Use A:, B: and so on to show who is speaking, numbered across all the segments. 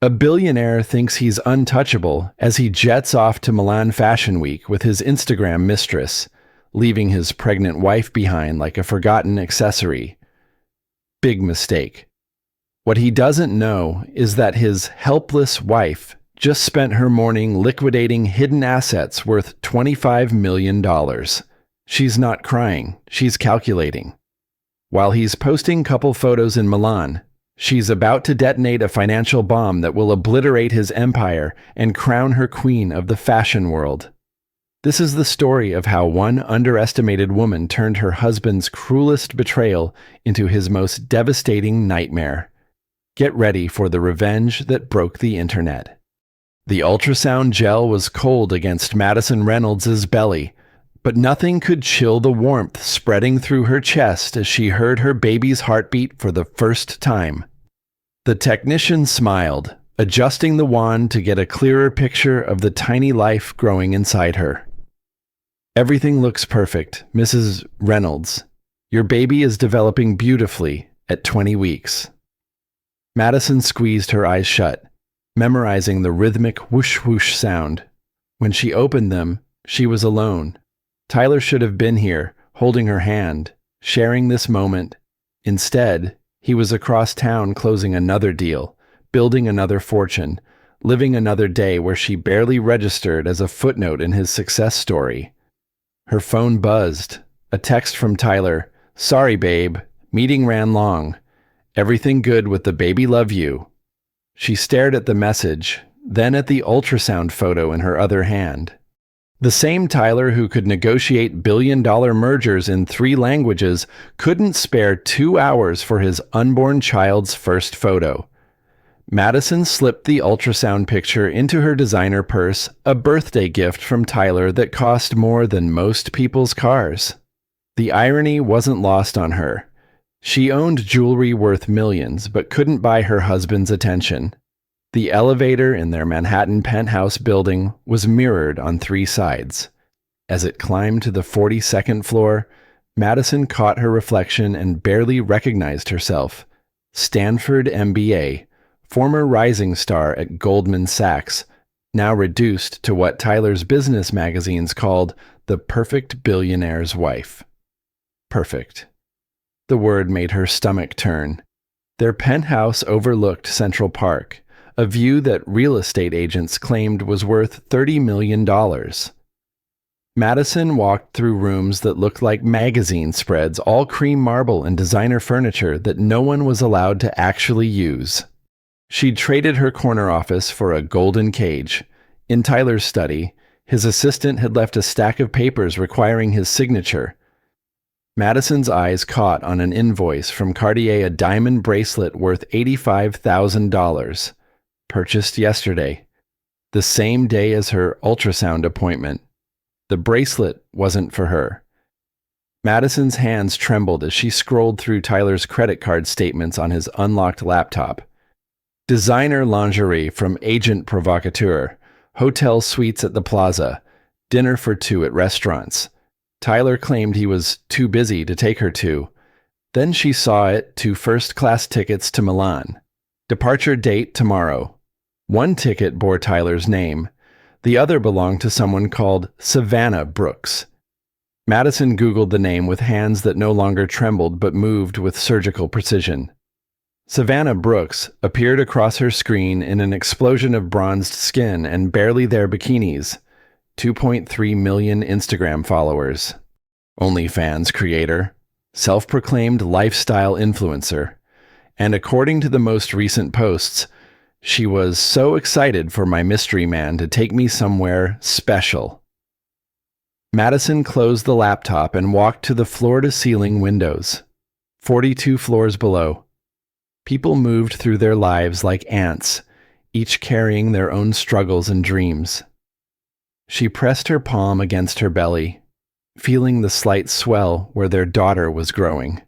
A: A billionaire thinks he's untouchable as he jets off to Milan Fashion Week with his Instagram mistress, leaving his pregnant wife behind like a forgotten accessory. Big mistake. What he doesn't know is that his helpless wife just spent her morning liquidating hidden assets worth $25 million. She's not crying, she's calculating. While he's posting couple photos in Milan, she's about to detonate a financial bomb that will obliterate his empire and crown her queen of the fashion world. This is the story of how one underestimated woman turned her husband's cruelest betrayal into his most devastating nightmare. Get ready for the revenge that broke the internet. The ultrasound gel was cold against Madison Reynolds' belly, but nothing could chill the warmth spreading through her chest as she heard her baby's heartbeat for the first time. The technician smiled, adjusting the wand to get a clearer picture of the tiny life growing inside her. Everything looks perfect, Mrs. Reynolds. Your baby is developing beautifully at 20 weeks. Madison squeezed her eyes shut, memorizing the rhythmic whoosh-whoosh sound. When she opened them, she was alone. Tyler should have been here, holding her hand, sharing this moment. Instead, he was across town closing another deal, building another fortune, living another day where she barely registered as a footnote in his success story. Her phone buzzed. A text from Tyler. Sorry, babe. Meeting ran long. Everything good with the baby, love you. She stared at the message, then at the ultrasound photo in her other hand. The same Tyler who could negotiate billion-dollar mergers in 3 languages couldn't spare 2 hours for his unborn child's first photo. Madison slipped the ultrasound picture into her designer purse, a birthday gift from Tyler that cost more than most people's cars. The irony wasn't lost on her. She owned jewelry worth millions, but couldn't buy her husband's attention. The elevator in their Manhattan penthouse building was mirrored on 3 sides. As it climbed to the 42nd floor, Madison caught her reflection and barely recognized herself. Stanford MBA, former rising star at Goldman Sachs, now reduced to what Tyler's business magazines called the perfect billionaire's wife. Perfect. The word made her stomach turn. Their penthouse overlooked Central Park, a view that real estate agents claimed was worth $30 million. Madison walked through rooms that looked like magazine spreads, all cream marble and designer furniture that no one was allowed to actually use. She'd traded her corner office for a golden cage. In Tyler's study, his assistant had left a stack of papers requiring his signature. Madison's eyes caught on an invoice from Cartier, a diamond bracelet worth $85,000. Purchased yesterday, the same day as her ultrasound appointment. The bracelet wasn't for her. Madison's hands trembled as she scrolled through Tyler's credit card statements on his unlocked laptop. Designer lingerie from Agent Provocateur, hotel suites at the Plaza, dinner for 2 at restaurants. Tyler claimed he was too busy to take her to. Then she saw it 2 first-class tickets to Milan. Departure date tomorrow. 1 ticket bore Tyler's name. The other belonged to someone called Savannah Brooks. Madison Googled the name with hands that no longer trembled but moved with surgical precision. Savannah Brooks appeared across her screen in an explosion of bronzed skin and barely there bikinis. 2.3 million Instagram followers. OnlyFans creator. Self-proclaimed lifestyle influencer. And according to the most recent posts, she was so excited for my mystery man to take me somewhere special. Madison closed the laptop and walked to the floor-to-ceiling windows. 42 floors below. People moved through their lives like ants, each carrying their own struggles and dreams. She pressed her palm against her belly, feeling the slight swell where their daughter was growing.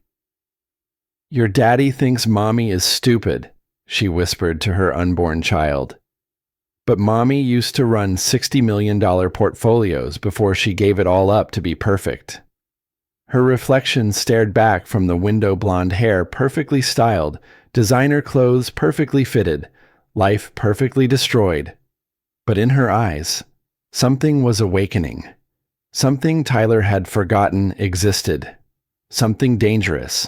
A: Your daddy thinks mommy is stupid, she whispered to her unborn child. But mommy used to run $60 million portfolios before she gave it all up to be perfect. Her reflection stared back from the window blonde hair perfectly styled, designer clothes perfectly fitted, life perfectly destroyed. But in her eyes, something was awakening. Something Tyler had forgotten existed. Something dangerous.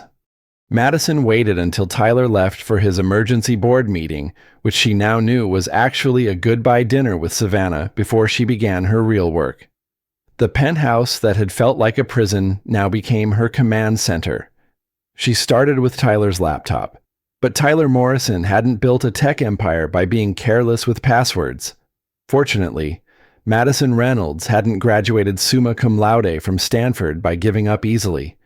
A: Madison waited until Tyler left for his emergency board meeting, which she now knew was actually a goodbye dinner with Savannah before she began her real work. The penthouse that had felt like a prison now became her command center. She started with Tyler's laptop, but Tyler Morrison hadn't built a tech empire by being careless with passwords. Fortunately, Madison Reynolds hadn't graduated summa cum laude from Stanford by giving up easily.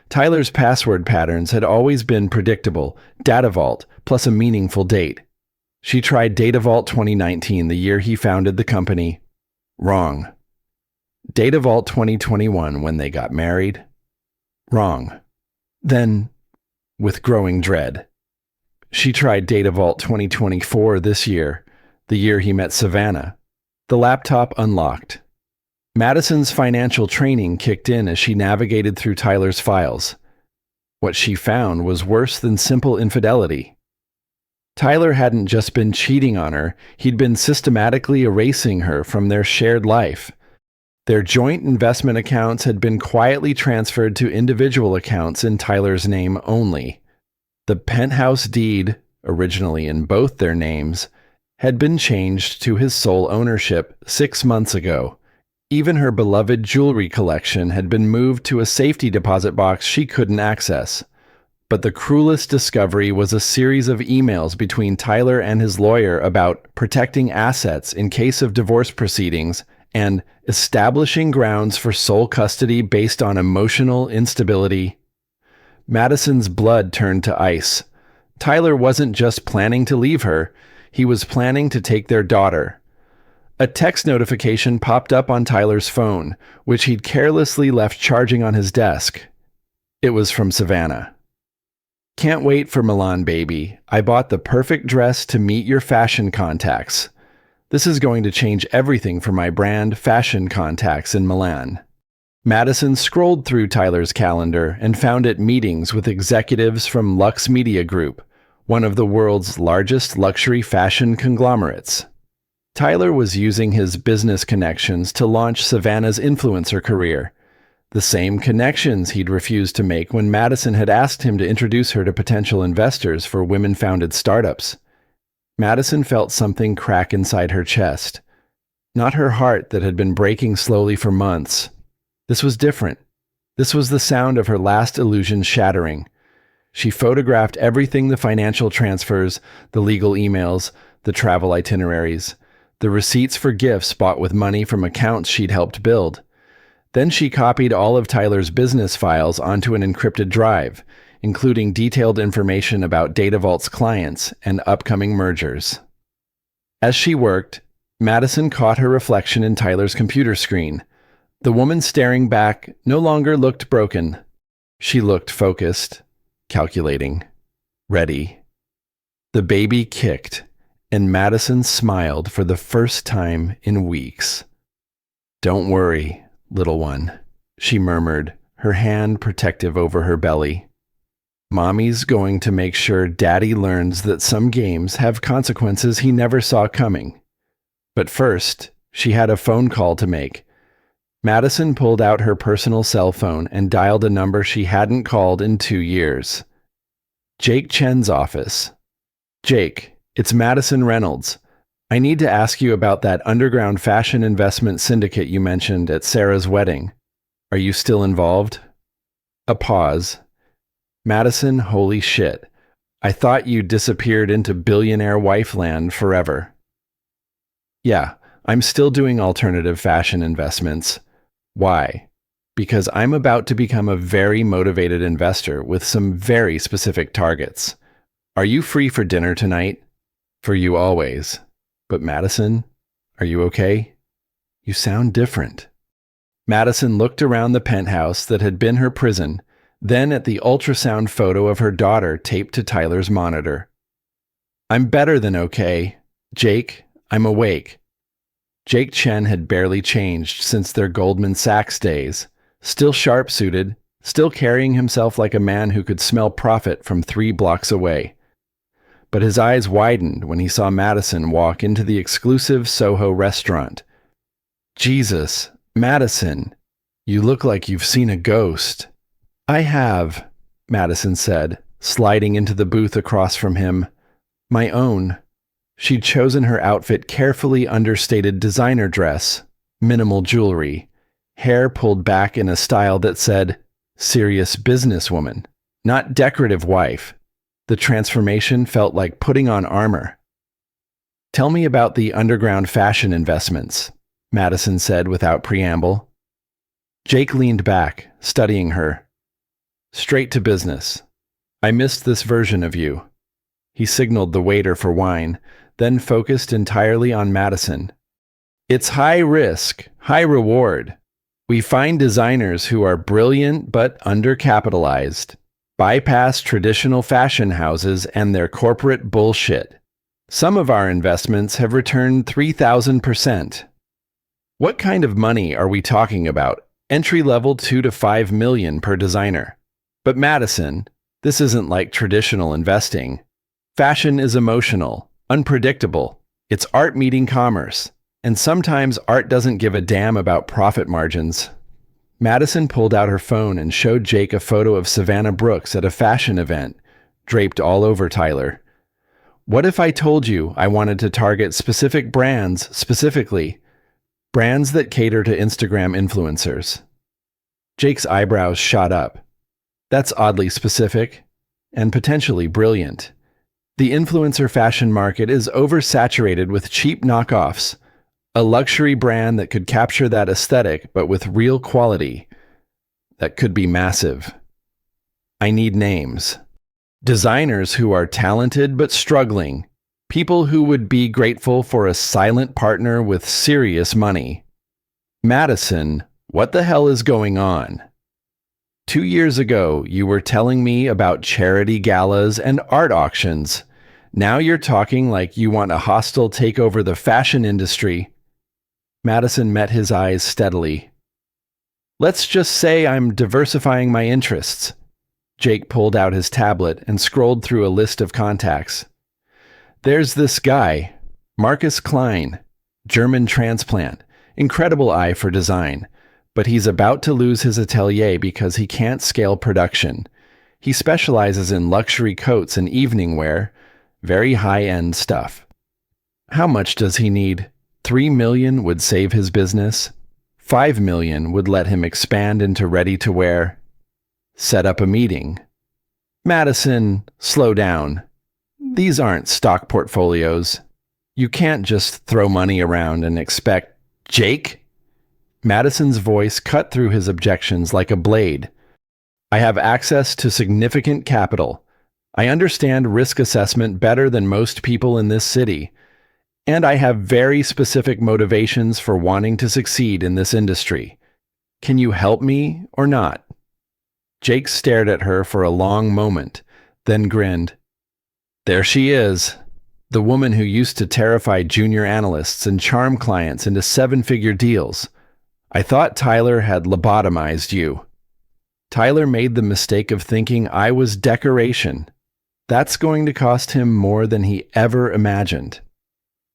A: Tyler's password patterns had always been predictable, data vault plus a meaningful date. She tried Data Vault 2019, the year he founded the company. Wrong. Data Vault 2021, when they got married. Wrong. Then, with growing dread, she tried Data Vault 2024 this year, the year he met Savannah. The laptop unlocked. Madison's financial training kicked in as she navigated through Tyler's files. What she found was worse than simple infidelity. Tyler hadn't just been cheating on her, he'd been systematically erasing her from their shared life. Their joint investment accounts had been quietly transferred to individual accounts in Tyler's name only. The penthouse deed, originally in both their names, had been changed to his sole ownership 6 months ago. Even her beloved jewelry collection had been moved to a safety deposit box she couldn't access. But the cruelest discovery was a series of emails between Tyler and his lawyer about protecting assets in case of divorce proceedings and establishing grounds for sole custody based on emotional instability. Madison's blood turned to ice. Tyler wasn't just planning to leave her, he was planning to take their daughter. A text notification popped up on Tyler's phone, which he'd carelessly left charging on his desk. It was from Savannah. Can't wait for Milan, baby. I bought the perfect dress to meet your fashion contacts. This is going to change everything for my brand fashion contacts in Milan. Madison scrolled through Tyler's calendar and found it meetings with executives from Lux Media Group, one of the world's largest luxury fashion conglomerates. Tyler was using his business connections to launch Savannah's influencer career, the same connections he'd refused to make when Madison had asked him to introduce her to potential investors for women-founded startups. Madison felt something crack inside her chest. Not her heart that had been breaking slowly for months. This was different. This was the sound of her last illusion shattering. She photographed everything: the financial transfers, the legal emails, the travel itineraries, the receipts for gifts bought with money from accounts she'd helped build. Then she copied all of Tyler's business files onto an encrypted drive, including detailed information about Data Vault's clients and upcoming mergers. As she worked, Madison caught her reflection in Tyler's computer screen. The woman staring back no longer looked broken. She looked focused, calculating, ready. The baby kicked, and Madison smiled for the first time in weeks. "Don't worry, little one," she murmured, her hand protective over her belly. "Mommy's going to make sure Daddy learns that some games have consequences he never saw coming." But first, she had a phone call to make. Madison pulled out her personal cell phone and dialed a number she hadn't called in 2 years. Jake Chen's office. "Jake, it's Madison Reynolds. I need to ask you about that underground fashion investment syndicate you mentioned at Sarah's wedding. Are you still involved?" A pause. "Madison, holy shit. I thought you disappeared into billionaire wife land forever." "Yeah, I'm still doing alternative fashion investments." "Why?" "Because I'm about to become a very motivated investor with some very specific targets. Are you free for dinner tonight?" "For you always. But Madison, are you okay? You sound different." Madison looked around the penthouse that had been her prison, then at the ultrasound photo of her daughter taped to Tyler's monitor. "I'm better than okay. Jake, I'm awake." Jake Chen had barely changed since their Goldman Sachs days, still sharp-suited, still carrying himself like a man who could smell profit from 3 blocks away. but his eyes widened when he saw Madison walk into the exclusive Soho restaurant. Jesus, Madison, you look like you've seen a ghost. I have, Madison said, sliding into the booth across from him. My own. She'd chosen her outfit carefully understated designer dress, minimal jewelry, hair pulled back in a style that said, serious businesswoman, not decorative wife. The transformation felt like putting on armor. Tell me about the underground fashion investments, Madison said without preamble. Jake leaned back, studying her. Straight to business. I missed this version of you. He signaled the waiter for wine, then focused entirely on Madison. It's high risk, high reward. We find designers who are brilliant but undercapitalized, bypass traditional fashion houses and their corporate bullshit. Some of our investments have returned 3,000%. What kind of money are we talking about? Entry-level 2 to 5 million per designer. But Madison, this isn't like traditional investing. Fashion is emotional, unpredictable. It's art meeting commerce. And sometimes art doesn't give a damn about profit margins. Madison pulled out her phone and showed Jake a photo of Savannah Brooks at a fashion event, draped all over Tyler. What if I told you I wanted to target specific brands specifically? Brands that cater to Instagram influencers. Jake's eyebrows shot up. That's oddly specific, and potentially brilliant. The influencer fashion market is oversaturated with cheap knockoffs, a luxury brand that could capture that aesthetic but with real quality. That could be massive. I need names. Designers who are talented but struggling. People who would be grateful for a silent partner with serious money. Madison, what the hell is going on? 2 years ago, you were telling me about charity galas and art auctions. Now you're talking like you want a hostile takeover the fashion industry. Madison met his eyes steadily. Let's just say I'm diversifying my interests. Jake pulled out his tablet and scrolled through a list of contacts. There's this guy, Marcus Klein, German transplant, incredible eye for design. But he's about to lose his atelier because he can't scale production. He specializes in luxury coats and evening wear, very high-end stuff. How much does he need? 3 million would save his business. 5 million would let him expand into ready-to-wear. Set up a meeting. Madison, slow down. These aren't stock portfolios. You can't just throw money around and expect... Jake? Madison's voice cut through his objections like a blade. I have access to significant capital. I understand risk assessment better than most people in this city. And I have very specific motivations for wanting to succeed in this industry. Can you help me or not? Jake stared at her for a long moment, then grinned. There she is, the woman who used to terrify junior analysts and charm clients into 7-figure deals. I thought Tyler had lobotomized you. Tyler made the mistake of thinking I was decoration. That's going to cost him more than he ever imagined.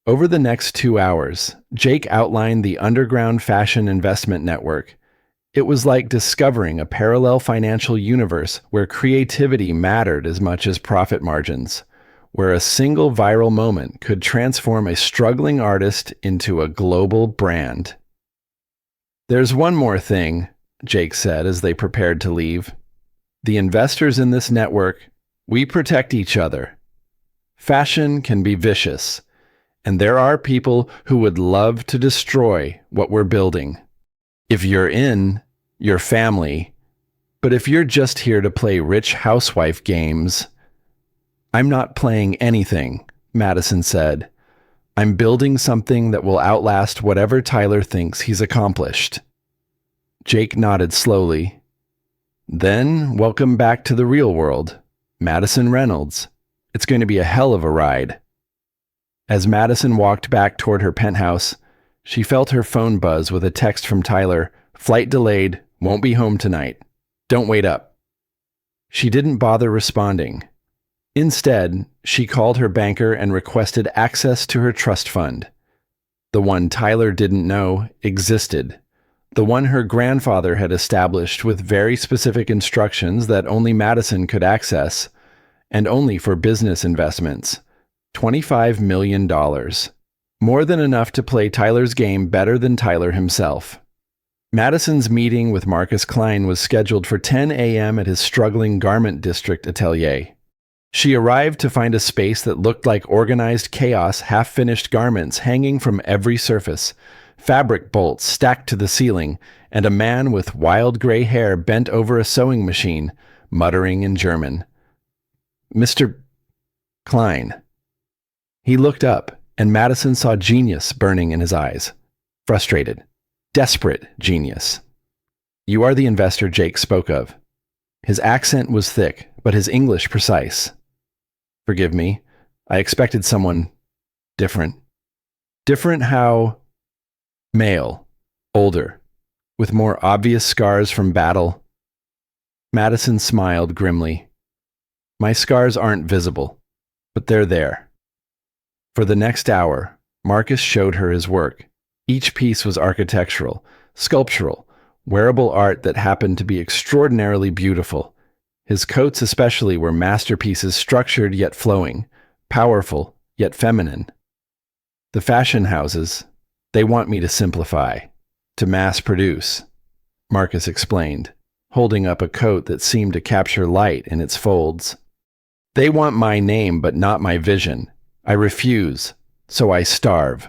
A: Over the next 2 hours, Jake outlined the underground fashion investment network. It was like discovering a parallel financial universe where creativity mattered as much as profit margins, where a single viral moment could transform a struggling artist into a global brand. There's one more thing, Jake said as they prepared to leave. The investors in this network, we protect each other. Fashion can be vicious, and there are people who would love to destroy what we're building. If you're in, your family. But if you're just here to play rich housewife games... I'm not playing anything, Madison said. I'm building something that will outlast whatever Tyler thinks he's accomplished. Jake nodded slowly. Then, welcome back to the real world, Madison Reynolds. It's going to be a hell of a ride. As Madison walked back toward her penthouse, she felt her phone buzz with a text from Tyler. Flight delayed, won't be home tonight. Don't wait up. She didn't bother responding. Instead, she called her banker and requested access to her trust fund. The one Tyler didn't know existed. The one her grandfather had established with very specific instructions that only Madison could access, and only for business investments. $25 million. More than enough to play Tyler's game better than Tyler himself. Madison's meeting with Marcus Klein was scheduled for 10 a.m. at his struggling garment district atelier. She arrived to find a space that looked like organized chaos, half-finished garments hanging from every surface, fabric bolts stacked to the ceiling, and a man with wild gray hair bent over a sewing machine, muttering in German. Mr. Klein. He looked up, and Madison saw genius burning in his eyes. Frustrated. Desperate genius. You are the investor Jake spoke of. His accent was thick, but his English precise. Forgive me. I expected someone different. Different how? Male. Older. With more obvious scars from battle. Madison smiled grimly. My scars aren't visible, but they're there. For the next hour, Marcus showed her his work. Each piece was architectural, sculptural, wearable art that happened to be extraordinarily beautiful. His coats especially were masterpieces, structured yet flowing, powerful yet feminine. The fashion houses, they want me to simplify, to mass produce, Marcus explained, holding up a coat that seemed to capture light in its folds. They want my name but not my vision. I refuse, so I starve.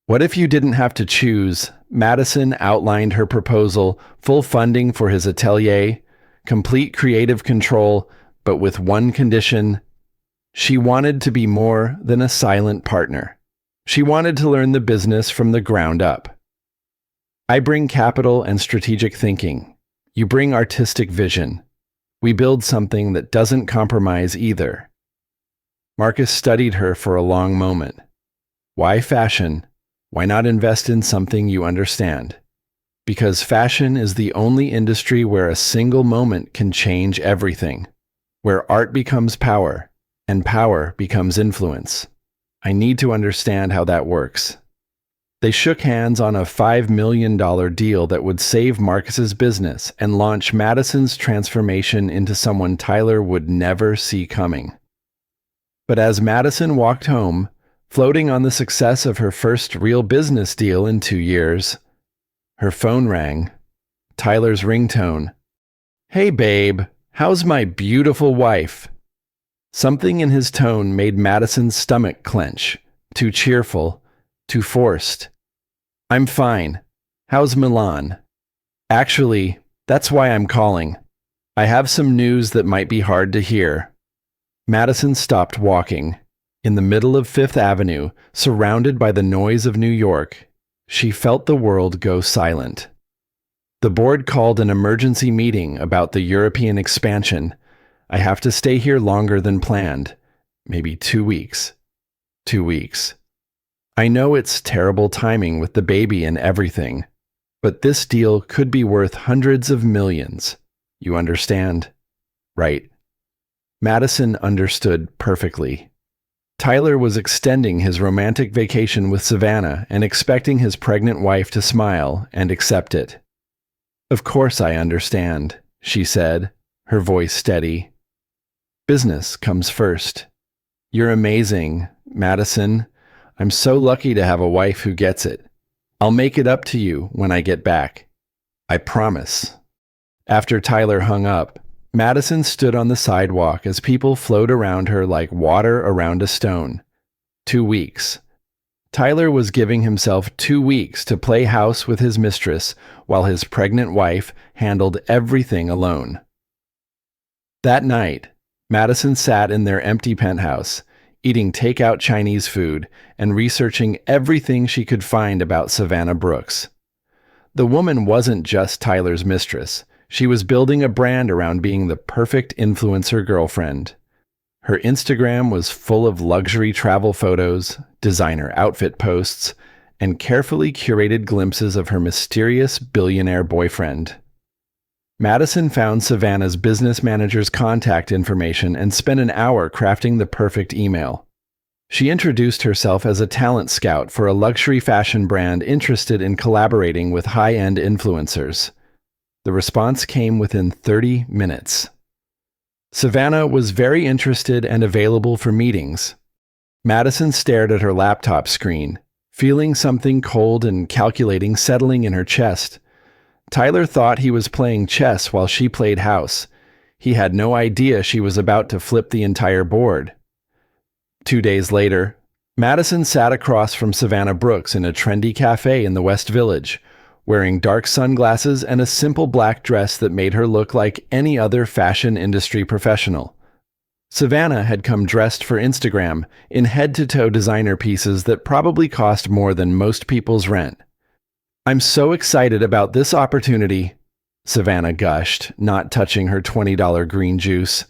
A: What if you didn't have to choose? Madison outlined her proposal, full funding for his atelier, complete creative control, but with one condition. She wanted to be more than a silent partner. She wanted to learn the business from the ground up. I bring capital and strategic thinking. You bring artistic vision. We build something that doesn't compromise either. Marcus studied her for a long moment. Why fashion? Why not invest in something you understand? Because fashion is the only industry where a single moment can change everything, where art becomes power, and power becomes influence. I need to understand how that works. They shook hands on a $5 million deal that would save Marcus's business and launch Madison's transformation into someone Tyler would never see coming. But as Madison walked home, floating on the success of her first real business deal in 2 years, her phone rang. Tyler's ringtone. Hey babe, how's my beautiful wife? Something in his tone made Madison's stomach clench. Too cheerful, too forced. I'm fine. How's Milan? Actually, that's why I'm calling. I have some news that might be hard to hear. Madison stopped walking. In the middle of Fifth Avenue, surrounded by the noise of New York, she felt the world go silent. The board called an emergency meeting about the European expansion. I have to stay here longer than planned. Maybe 2 weeks. 2 weeks. I know it's terrible timing with the baby and everything, but this deal could be worth hundreds of millions. You understand? Right. Madison understood perfectly. Tyler was extending his romantic vacation with Savannah and expecting his pregnant wife to smile and accept it. Of course I understand, she said, her voice steady. Business comes first. You're amazing, Madison. I'm so lucky to have a wife who gets it. I'll make it up to you when I get back. I promise. After Tyler hung up, Madison stood on the sidewalk as people flowed around her like water around a stone. 2 weeks. Tyler was giving himself 2 weeks to play house with his mistress while his pregnant wife handled everything alone. That night, Madison sat in their empty penthouse, eating takeout Chinese food and researching everything she could find about Savannah Brooks. The woman wasn't just Tyler's mistress. She was building a brand around being the perfect influencer girlfriend. Her Instagram was full of luxury travel photos, designer outfit posts, and carefully curated glimpses of her mysterious billionaire boyfriend. Madison found Savannah's business manager's contact information and spent an hour crafting the perfect email. She introduced herself as a talent scout for a luxury fashion brand interested in collaborating with high-end influencers. The response came within 30 minutes. Savannah was very interested and available for meetings. Madison stared at her laptop screen, feeling something cold and calculating settling in her chest. Tyler thought he was playing chess while she played house. He had no idea she was about to flip the entire board. 2 days later, Madison sat across from Savannah Brooks in a trendy cafe in the West Village, wearing dark sunglasses and a simple black dress that made her look like any other fashion industry professional. Savannah had come dressed for Instagram in head-to-toe designer pieces that probably cost more than most people's rent. "I'm so excited about this opportunity," Savannah gushed, not touching her $20 green juice.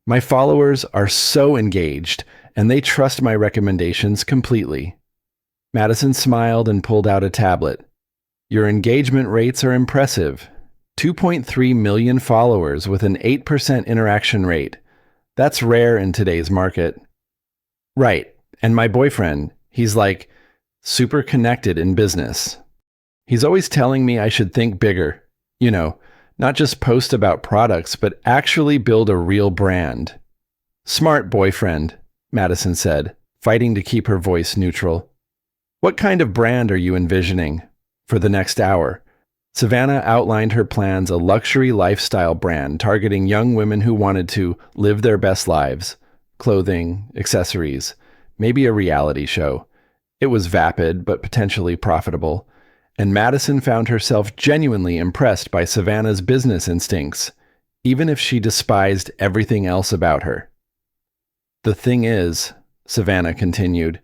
A: "My followers are so engaged, and they trust my recommendations completely." Madison smiled and pulled out a tablet. "Your engagement rates are impressive. 2.3 million followers with an 8% interaction rate. That's rare in today's market." "Right, and my boyfriend, he's like super connected in business. He's always telling me I should think bigger. You know, not just post about products, but actually build a real brand." "Smart boyfriend," Madison said, fighting to keep her voice neutral. "What kind of brand are you envisioning?" For the next hour, Savannah outlined her plans: a luxury lifestyle brand targeting young women who wanted to live their best lives. Clothing, accessories, maybe a reality show. It was vapid, but potentially profitable. And Madison found herself genuinely impressed by Savannah's business instincts, even if she despised everything else about her. "The thing is," Savannah continued,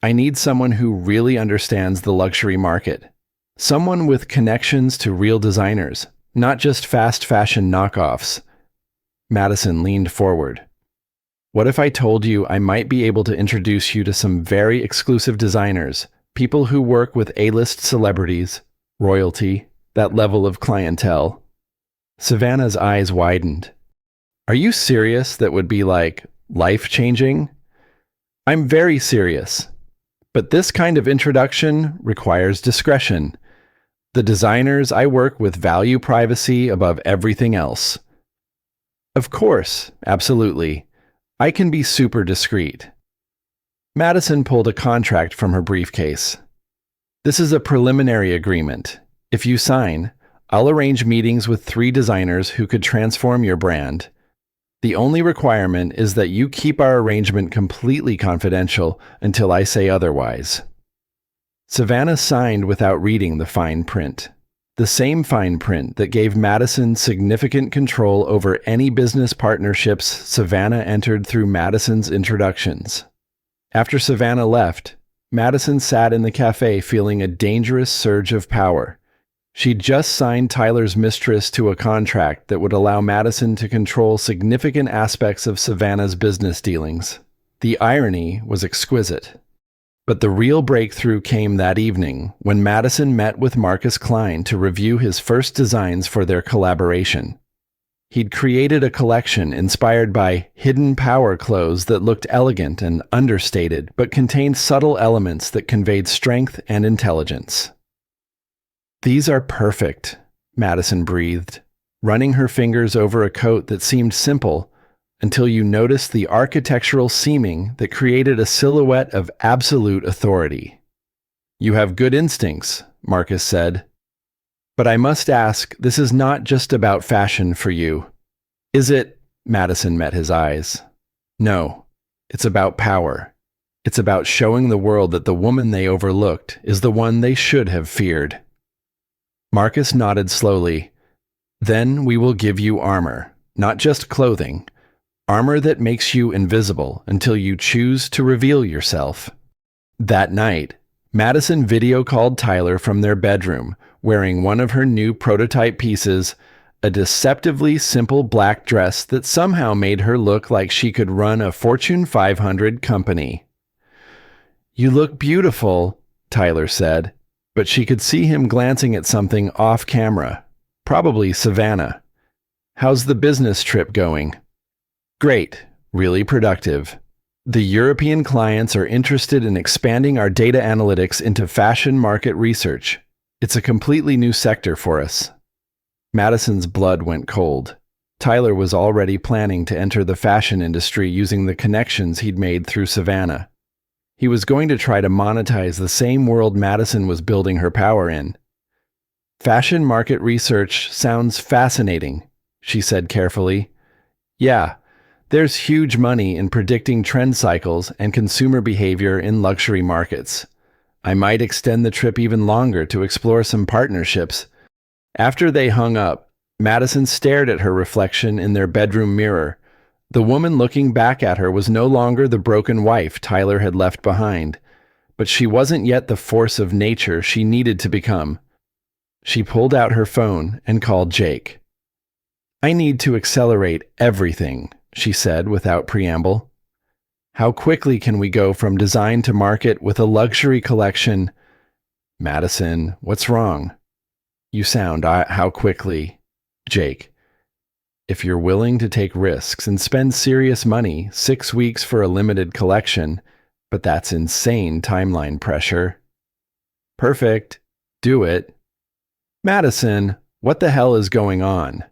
A: "I need someone who really understands the luxury market. Someone with connections to real designers, not just fast fashion knockoffs." Madison leaned forward. "What if I told you I might be able to introduce you to some very exclusive designers, people who work with A-list celebrities, royalty, that level of clientele?" Savannah's eyes widened. "Are you serious? That would be like life-changing?" "I'm very serious. But this kind of introduction requires discretion. The designers I work with value privacy above everything else." "Of course, absolutely. I can be super discreet." Madison pulled a contract from her briefcase. "This is a preliminary agreement. If you sign, I'll arrange meetings with 3 designers who could transform your brand. The only requirement is that you keep our arrangement completely confidential until I say otherwise." Savannah signed without reading the fine print. The same fine print that gave Madison significant control over any business partnerships Savannah entered through Madison's introductions. After Savannah left, Madison sat in the cafe feeling a dangerous surge of power. She'd just signed Tyler's Mistress to a contract that would allow Madison to control significant aspects of Savannah's business dealings. The irony was exquisite. But the real breakthrough came that evening when Madison met with Marcus Klein to review his first designs for their collaboration. He'd created a collection inspired by hidden power clothes that looked elegant and understated, but contained subtle elements that conveyed strength and intelligence. "These are perfect," Madison breathed, running her fingers over a coat that seemed simple until you noticed the architectural seaming that created a silhouette of absolute authority. "You have good instincts," Marcus said. "But I must ask, this is not just about fashion for you, is it?" Madison met his eyes. "No, it's about power. It's about showing the world that the woman they overlooked is the one they should have feared." Marcus nodded slowly. "Then we will give you armor, not just clothing. Armor that makes you invisible until you choose to reveal yourself." That night, Madison video called Tyler from their bedroom, wearing one of her new prototype pieces, a deceptively simple black dress that somehow made her look like she could run a Fortune 500 company. "You look beautiful," Tyler said, but she could see him glancing at something off camera. Probably Savannah. How's the business trip going? Great. Really productive. The European clients are interested in expanding our data analytics into fashion market research. It's a completely new sector for us. Madison's blood went cold. Tyler was already planning to enter the fashion industry using the connections he'd made through Savannah. He was going to try to monetize the same world Madison was building her power in. Fashion market research sounds fascinating, she said carefully. Yeah, there's huge money in predicting trend cycles and consumer behavior in luxury markets. I might extend the trip even longer to explore some partnerships. After they hung up, Madison stared at her reflection in their bedroom mirror. The woman looking back at her was no longer the broken wife Tyler had left behind, but she wasn't yet the force of nature she needed to become. She pulled out her phone and called Jake. I need to accelerate everything, she said without preamble. How quickly can we go from design to market with a luxury collection? Madison, what's wrong? You sound, how quickly? Jake. If you're willing to take risks and spend serious money, 6 weeks for a limited collection, but that's insane timeline pressure. Perfect. Do it. Madison, what the hell is going on?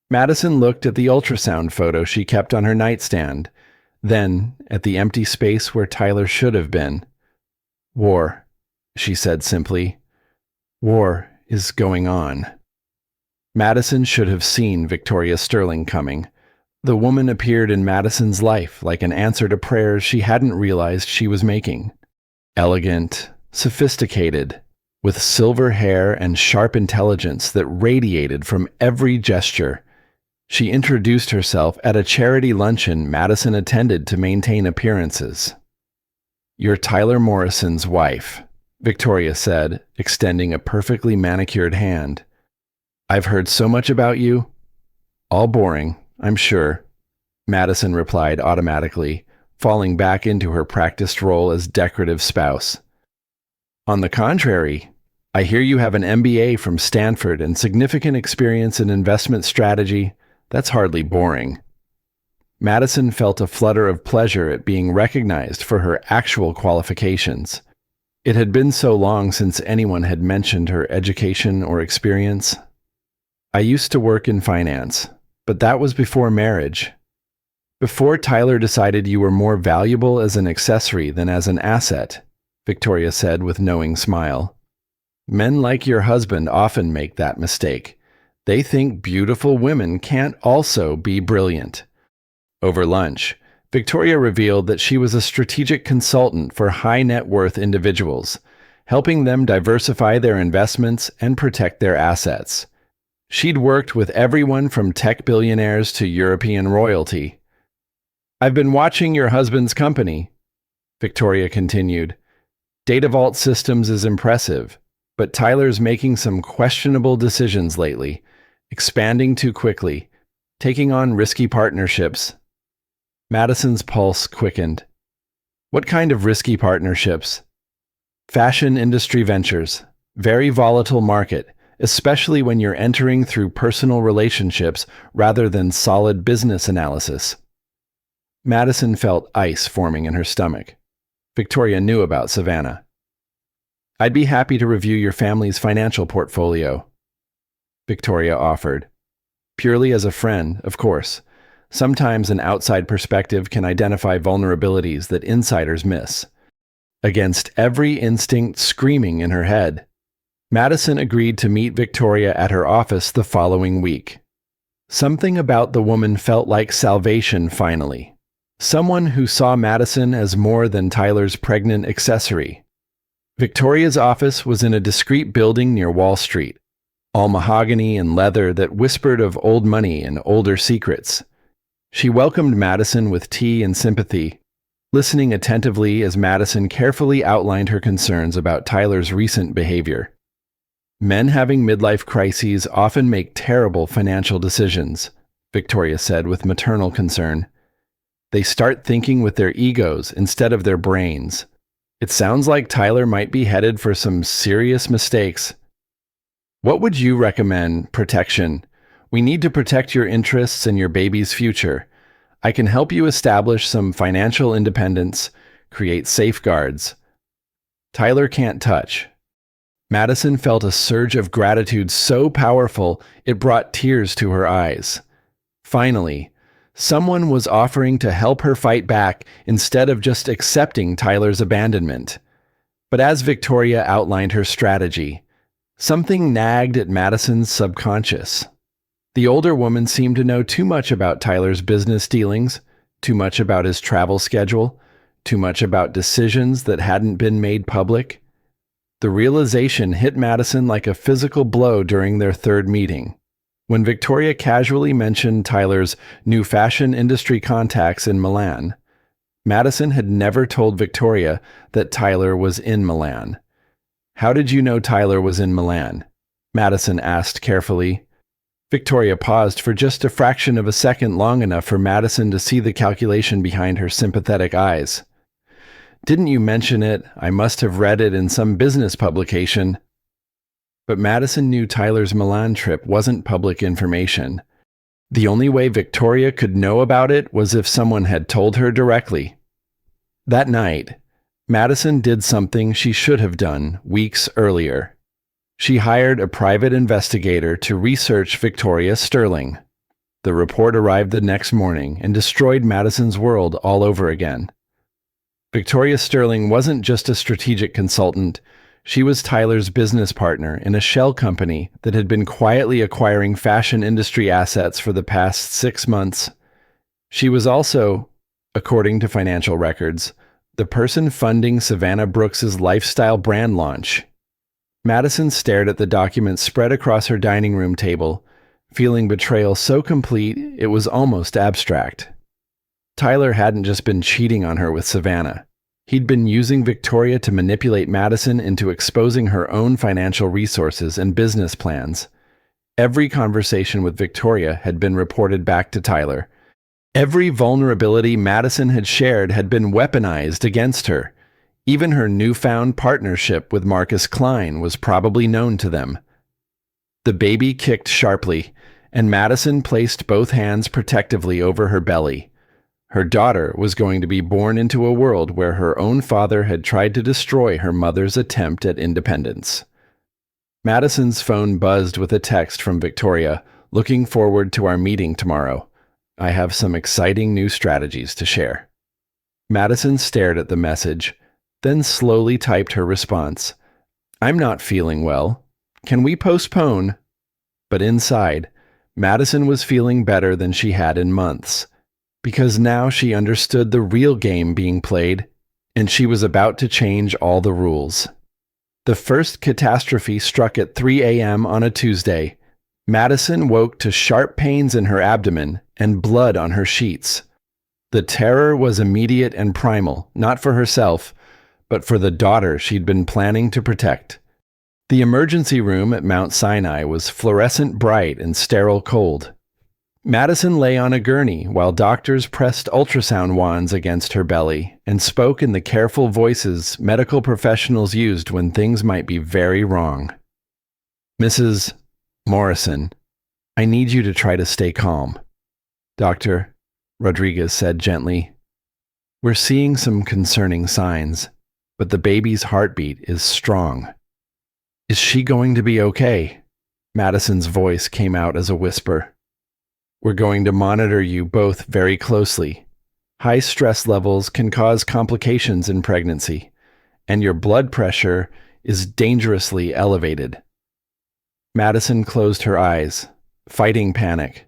A: Madison looked at the ultrasound photo she kept on her nightstand, then at the empty space where Tyler should have been. War, she said simply. War is going on. Madison should have seen Victoria Sterling coming. The woman appeared in Madison's life like an answer to prayers she hadn't realized she was making. Elegant, sophisticated, with silver hair and sharp intelligence that radiated from every gesture. She introduced herself at a charity luncheon Madison attended to maintain appearances. You're Tyler Morrison's wife, Victoria said, extending a perfectly manicured hand. I've heard so much about you. All boring, I'm sure, Madison replied automatically, falling back into her practiced role as decorative spouse. On the contrary, I hear you have an MBA from Stanford and significant experience in investment strategy. That's hardly boring. Madison felt a flutter of pleasure at being recognized for her actual qualifications. It had been so long since anyone had mentioned her education or experience. I used to work in finance, but that was before marriage. Before Tyler decided you were more valuable as an accessory than as an asset, Victoria said with knowing smile. Men like your husband often make that mistake. They think beautiful women can't also be brilliant. Over lunch, Victoria revealed that she was a strategic consultant for high net worth individuals, helping them diversify their investments and protect their assets. She'd worked with everyone from tech billionaires to European royalty. I've been watching your husband's company, Victoria continued. Data Vault Systems is impressive, but Tyler's making some questionable decisions lately, expanding too quickly, taking on risky partnerships. Madison's pulse quickened. What kind of risky partnerships? Fashion industry ventures. Very volatile market, especially when you're entering through personal relationships rather than solid business analysis. Madison felt ice forming in her stomach. Victoria knew about Savannah. I'd be happy to review your family's financial portfolio, Victoria offered. Purely as a friend, of course. Sometimes an outside perspective can identify vulnerabilities that insiders miss. Against every instinct screaming in her head, Madison agreed to meet Victoria at her office the following week. Something about the woman felt like salvation finally. Someone who saw Madison as more than Tyler's pregnant accessory. Victoria's office was in a discreet building near Wall Street, all mahogany and leather that whispered of old money and older secrets. She welcomed Madison with tea and sympathy, listening attentively as Madison carefully outlined her concerns about Tyler's recent behavior. Men having midlife crises often make terrible financial decisions, Victoria said with maternal concern. They start thinking with their egos instead of their brains. It sounds like Tyler might be headed for some serious mistakes. What would you recommend? Protection. We need to protect your interests and your baby's future. I can help you establish some financial independence, create safeguards. Tyler can't touch. Madison felt a surge of gratitude so powerful it brought tears to her eyes. Finally, someone was offering to help her fight back instead of just accepting Tyler's abandonment. But as Victoria outlined her strategy, something nagged at Madison's subconscious. The older woman seemed to know too much about Tyler's business dealings, too much about his travel schedule, too much about decisions that hadn't been made public. The realization hit Madison like a physical blow during their third meeting. When Victoria casually mentioned Tyler's new fashion industry contacts in Milan, Madison had never told Victoria that Tyler was in Milan. "How did you know Tyler was in Milan?" Madison asked carefully. Victoria paused for just a fraction of a second, long enough for Madison to see the calculation behind her sympathetic eyes. "Didn't you mention it? I must have read it in some business publication." But Madison knew Tyler's Milan trip wasn't public information. The only way Victoria could know about it was if someone had told her directly. That night, Madison did something she should have done weeks earlier. She hired a private investigator to research Victoria Sterling. The report arrived the next morning and destroyed Madison's world all over again. Victoria Sterling wasn't just a strategic consultant. She was Tyler's business partner in a shell company that had been quietly acquiring fashion industry assets for the past 6 months. She was also, according to financial records, the person funding Savannah Brooks's lifestyle brand launch. Madison stared at the documents spread across her dining room table, feeling betrayal so complete it was almost abstract. Tyler hadn't just been cheating on her with Savannah. He'd been using Victoria to manipulate Madison into exposing her own financial resources and business plans. Every conversation with Victoria had been reported back to Tyler. Every vulnerability Madison had shared had been weaponized against her. Even her newfound partnership with Marcus Klein was probably known to them. The baby kicked sharply, and Madison placed both hands protectively over her belly. Her daughter was going to be born into a world where her own father had tried to destroy her mother's attempt at independence. Madison's phone buzzed with a text from Victoria, "Looking forward to our meeting tomorrow. I have some exciting new strategies to share." Madison stared at the message, then slowly typed her response. "I'm not feeling well. Can we postpone?" But inside, Madison was feeling better than she had in months, because now she understood the real game being played, and she was about to change all the rules. The first catastrophe struck at 3 a.m. on a Tuesday. Madison woke to sharp pains in her abdomen and blood on her sheets. The terror was immediate and primal, not for herself, but for the daughter she'd been planning to protect. The emergency room at Mount Sinai was fluorescent bright and sterile cold. Madison lay on a gurney while doctors pressed ultrasound wands against her belly and spoke in the careful voices medical professionals used when things might be very wrong. "Mrs. Morrison, I need you to try to stay calm." "Doctor," Rodriguez said gently, "we're seeing some concerning signs, but the baby's heartbeat is strong." "Is she going to be okay?" Madison's voice came out as a whisper. "We're going to monitor you both very closely. High stress levels can cause complications in pregnancy, and your blood pressure is dangerously elevated." Madison closed her eyes, fighting panic.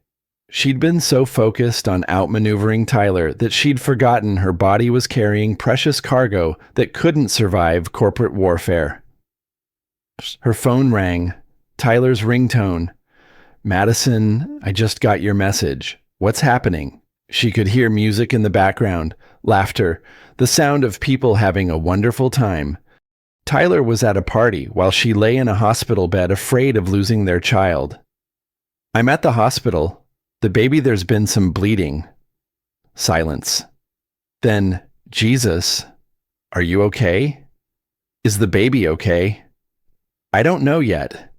A: She'd been so focused on outmaneuvering Tyler that she'd forgotten her body was carrying precious cargo that couldn't survive corporate warfare. Her phone rang, Tyler's ringtone. "Madison, I just got your message. What's happening?" She could hear music in the background, laughter, the sound of people having a wonderful time. Tyler was at a party while she lay in a hospital bed afraid of losing their child. "I'm at the hospital. The baby, there's been some bleeding." Silence. Then, "Jesus, are you okay? Is the baby okay?" "I don't know yet."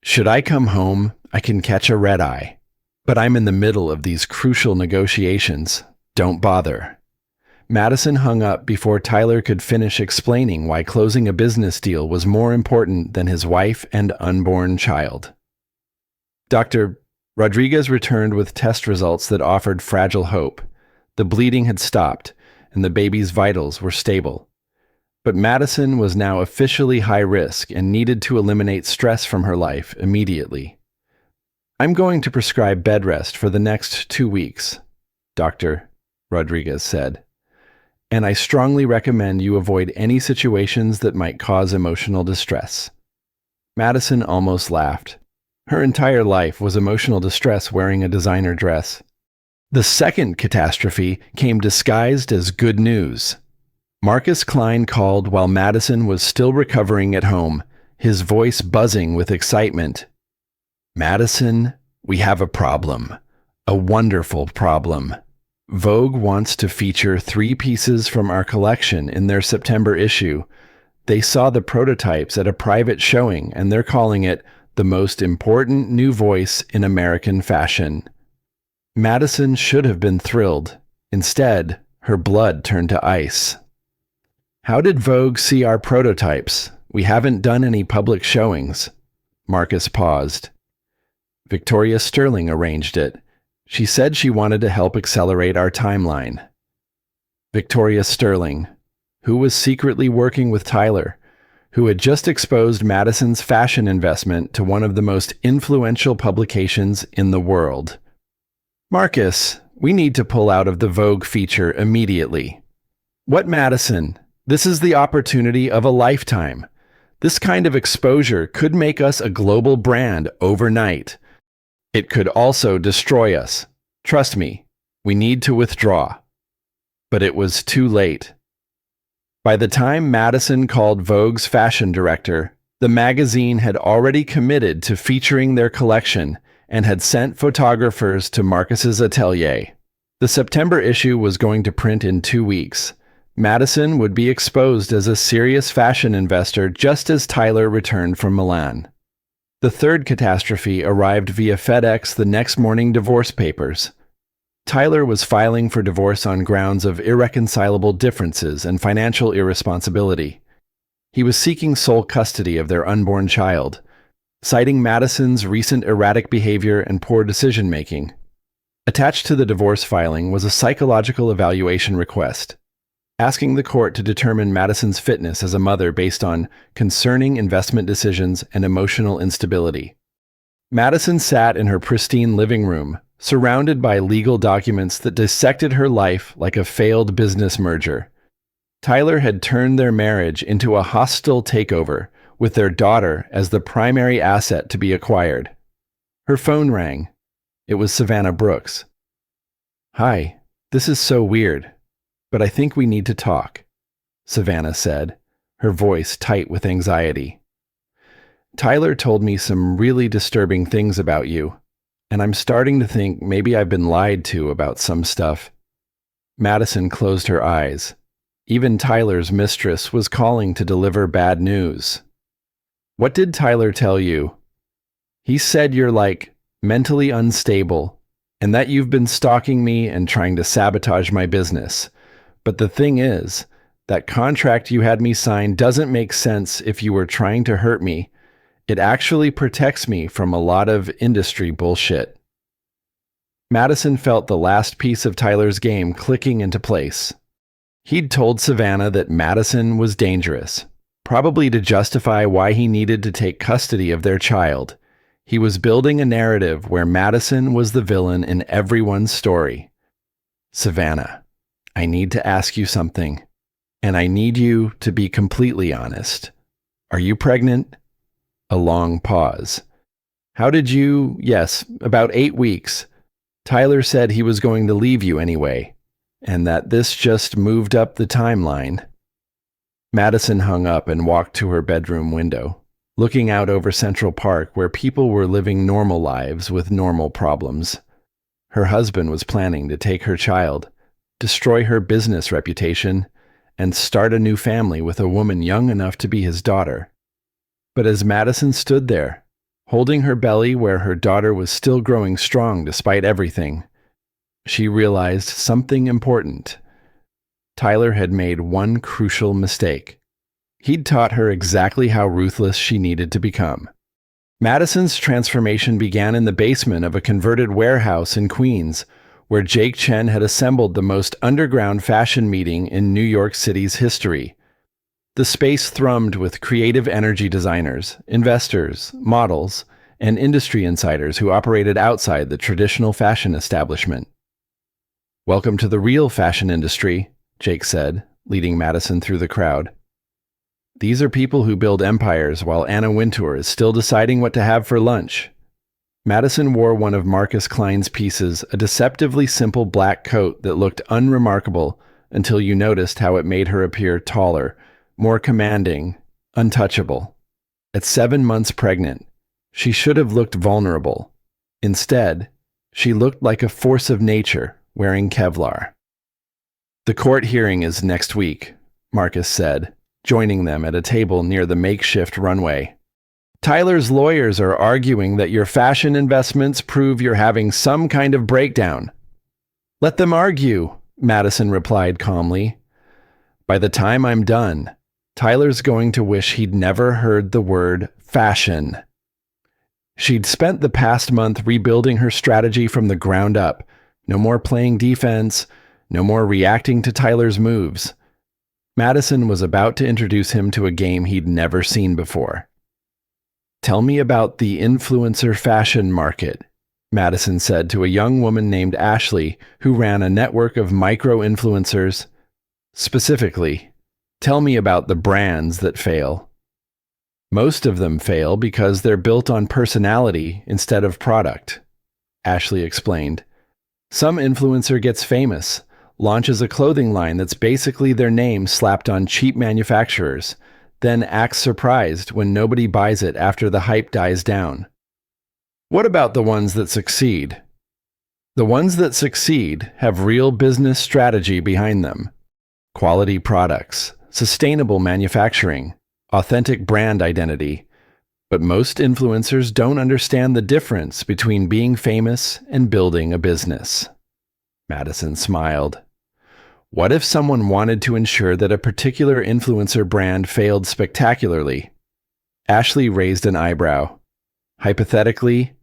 A: Should I come home, I can catch a red eye. But I'm in the middle of these crucial negotiations. Don't bother. Madison hung up before Tyler could finish explaining why closing a business deal was more important than his wife and unborn child. Dr. Rodriguez returned with test results that offered fragile hope. The bleeding had stopped, and the baby's vitals were stable. But Madison was now officially high risk and needed to eliminate stress from her life immediately. I'm going to prescribe bed rest for the next 2 weeks, Dr. Rodriguez said. And I strongly recommend you avoid any situations that might cause emotional distress. Madison almost laughed. Her entire life was emotional distress wearing a designer dress. The second catastrophe came disguised as good news. Marcus Klein called while Madison was still recovering at home, his voice buzzing with excitement. Madison, we have a problem. A wonderful problem. Vogue wants to feature 3 pieces from our collection in their September issue. They saw the prototypes at a private showing, and they're calling it the most important new voice in American fashion. Madison should have been thrilled. Instead, her blood turned to ice. How did Vogue see our prototypes? We haven't done any public showings. Marcus paused. Victoria Sterling arranged it. She said she wanted to help accelerate our timeline. Victoria Sterling, who was secretly working with Tyler, who had just exposed Madison's fashion investment to one of the most influential publications in the world. Marcus, we need to pull out of the Vogue feature immediately. What Madison? This is the opportunity of a lifetime. This kind of exposure could make us a global brand overnight. It could also destroy us. Trust me, we need to withdraw. But it was too late. By the time Madison called Vogue's fashion director, the magazine had already committed to featuring their collection and had sent photographers to Marcus's atelier. The September issue was going to print in 2 weeks. Madison would be exposed as a serious fashion investor just as Tyler returned from Milan. The third catastrophe arrived via FedEx the next morning: divorce papers. Tyler was filing for divorce on grounds of irreconcilable differences and financial irresponsibility. He was seeking sole custody of their unborn child, citing Madison's recent erratic behavior and poor decision-making. Attached to the divorce filing was a psychological evaluation request, asking the court to determine Madison's fitness as a mother based on concerning investment decisions and emotional instability. Madison sat in her pristine living room, surrounded by legal documents that dissected her life like a failed business merger. Tyler had turned their marriage into a hostile takeover, with their daughter as the primary asset to be acquired. Her phone rang. It was Savannah Brooks. "Hi, this is so weird, but I think we need to talk," Savannah said, her voice tight with anxiety. "Tyler told me some really disturbing things about you, and I'm starting to think maybe I've been lied to about some stuff." Madison closed her eyes. Even Tyler's mistress was calling to deliver bad news. "What did Tyler tell you?" "He said you're mentally unstable, and that you've been stalking me and trying to sabotage my business. But the thing is, that contract you had me sign doesn't make sense if you were trying to hurt me. It actually protects me from a lot of industry bullshit." Madison felt the last piece of Tyler's game clicking into place. He'd told Savannah that Madison was dangerous, probably to justify why he needed to take custody of their child. He was building a narrative where Madison was the villain in everyone's story. "Savannah, I need to ask you something, and I need you to be completely honest. Are you pregnant?" A long pause. "How did you—" "Yes, about 8 weeks. Tyler said he was going to leave you anyway, and that this just moved up the timeline." Madison hung up and walked to her bedroom window, looking out over Central Park where people were living normal lives with normal problems. Her husband was planning to take her child, destroy her business reputation, and start a new family with a woman young enough to be his daughter. But as Madison stood there, holding her belly where her daughter was still growing strong despite everything. She realized something important. Tyler had made one crucial mistake. He'd taught her exactly how ruthless she needed to become. Madison's transformation began in the basement of a converted warehouse in Queens, where Jake Chen had assembled the most underground fashion meeting in New York City's history. The space thrummed with creative energy designers, investors, models, and industry insiders who operated outside the traditional fashion establishment. "Welcome to the real fashion industry," Jake said, leading Madison through the crowd. "These are people who build empires while Anna Wintour is still deciding what to have for lunch." Madison wore one of Marcus Klein's pieces, a deceptively simple black coat that looked unremarkable until you noticed how it made her appear taller, more commanding, untouchable. At 7 months pregnant, she should have looked vulnerable. Instead, she looked like a force of nature wearing Kevlar. "The court hearing is next week," Marcus said, joining them at a table near the makeshift runway. "Tyler's lawyers are arguing that your fashion investments prove you're having some kind of breakdown." "Let them argue," Madison replied calmly. "By the time I'm done, Tyler's going to wish he'd never heard the word fashion." She'd spent the past month rebuilding her strategy from the ground up. No more playing defense, no more reacting to Tyler's moves. Madison was about to introduce him to a game he'd never seen before. "Tell me about the influencer fashion market," Madison said to a young woman named Ashley who ran a network of micro-influencers. "Specifically, tell me about the brands that fail." "Most of them fail because they're built on personality instead of product," Ashley explained. "Some influencer gets famous, launches a clothing line that's basically their name slapped on cheap manufacturers, then acts surprised when nobody buys it after the hype dies down." "What about the ones that succeed?" "The ones that succeed have real business strategy behind them. Quality products, sustainable manufacturing, authentic brand identity. But most influencers don't understand the difference between being famous and building a business." Madison smiled. "What if someone wanted to ensure that a particular influencer brand failed spectacularly?" Ashley raised an eyebrow. Hypothetically.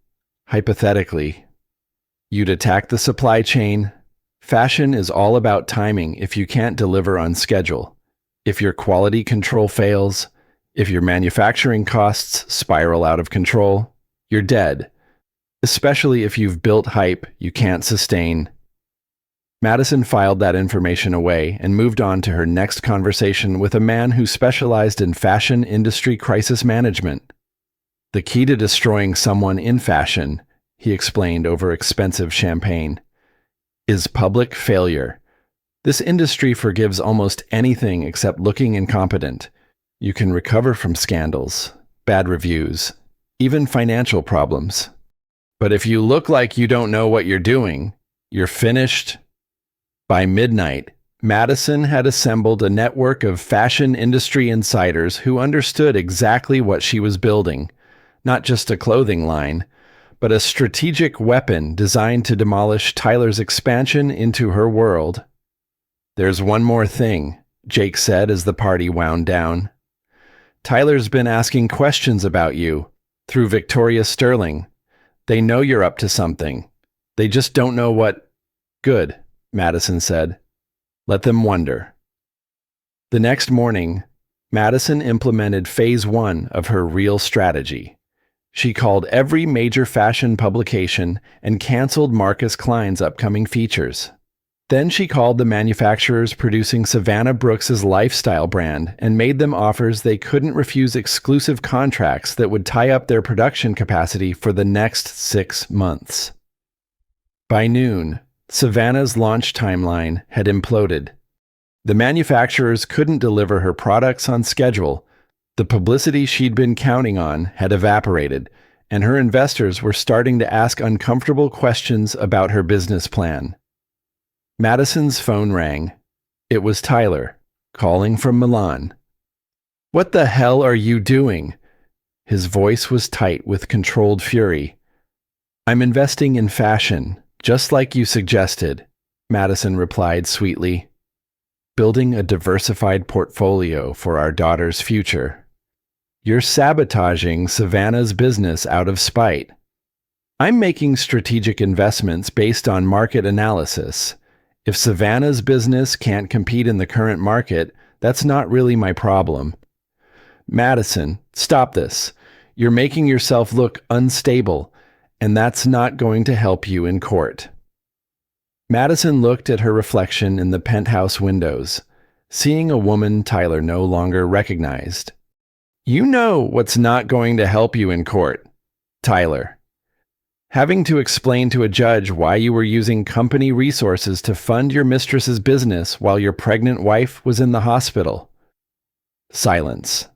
A: "You'd attack the supply chain. Fashion is all about timing if you can't deliver on schedule. If your quality control fails, if your manufacturing costs spiral out of control, you're dead. Especially if you've built hype you can't sustain." Madison filed that information away and moved on to her next conversation with a man who specialized in fashion industry crisis management. "The key to destroying someone in fashion," he explained over expensive champagne, "is public failure. This industry forgives almost anything except looking incompetent. You can recover from scandals, bad reviews, even financial problems. But if you look like you don't know what you're doing, you're finished." By midnight, Madison had assembled a network of fashion industry insiders who understood exactly what she was building. Not just a clothing line, but a strategic weapon designed to demolish Tyler's expansion into her world. "There's one more thing," Jake said as the party wound down. "Tyler's been asking questions about you, through Victoria Sterling. They know you're up to something. They just don't know what." "Good," Madison said. "Let them wonder." The next morning, Madison implemented phase 1 of her real strategy. She called every major fashion publication and canceled Marcus Klein's upcoming features. Then she called the manufacturers producing Savannah Brooks's lifestyle brand and made them offers they couldn't refuse, exclusive contracts that would tie up their production capacity for the next 6 months. By noon, Savannah's launch timeline had imploded. The manufacturers couldn't deliver her products on schedule. The publicity she'd been counting on had evaporated, and her investors were starting to ask uncomfortable questions about her business plan. Madison's phone rang. It was Tyler, calling from Milan. "What the hell are you doing?" His voice was tight with controlled fury. "I'm investing in fashion, just like you suggested," Madison replied sweetly. "Building a diversified portfolio for our daughter's future. You're sabotaging Savannah's business out of spite. I'm making strategic investments based on market analysis. If Savannah's business can't compete in the current market, that's not really my problem." "Madison, stop this. You're making yourself look unstable, and that's not going to help you in court." Madison looked at her reflection in the penthouse windows, seeing a woman Tyler no longer recognized. "You know what's not going to help you in court, Tyler. Having to explain to a judge why you were using company resources to fund your mistress's business while your pregnant wife was in the hospital." Silence.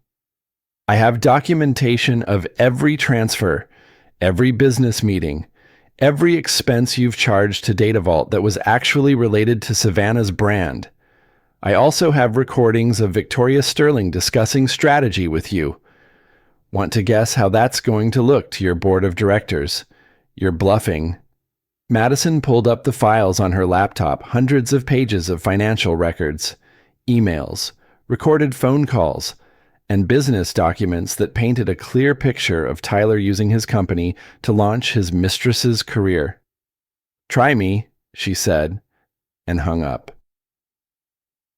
A: "I have documentation of every transfer, every business meeting, every expense you've charged to DataVault that was actually related to Savannah's brand. I also have recordings of Victoria Sterling discussing strategy with you. Want to guess how that's going to look to your board of directors? You're bluffing." Madison pulled up the files on her laptop, hundreds of pages of financial records, emails, recorded phone calls, and business documents that painted a clear picture of Tyler using his company to launch his mistress's career. "Try me," she said, and hung up.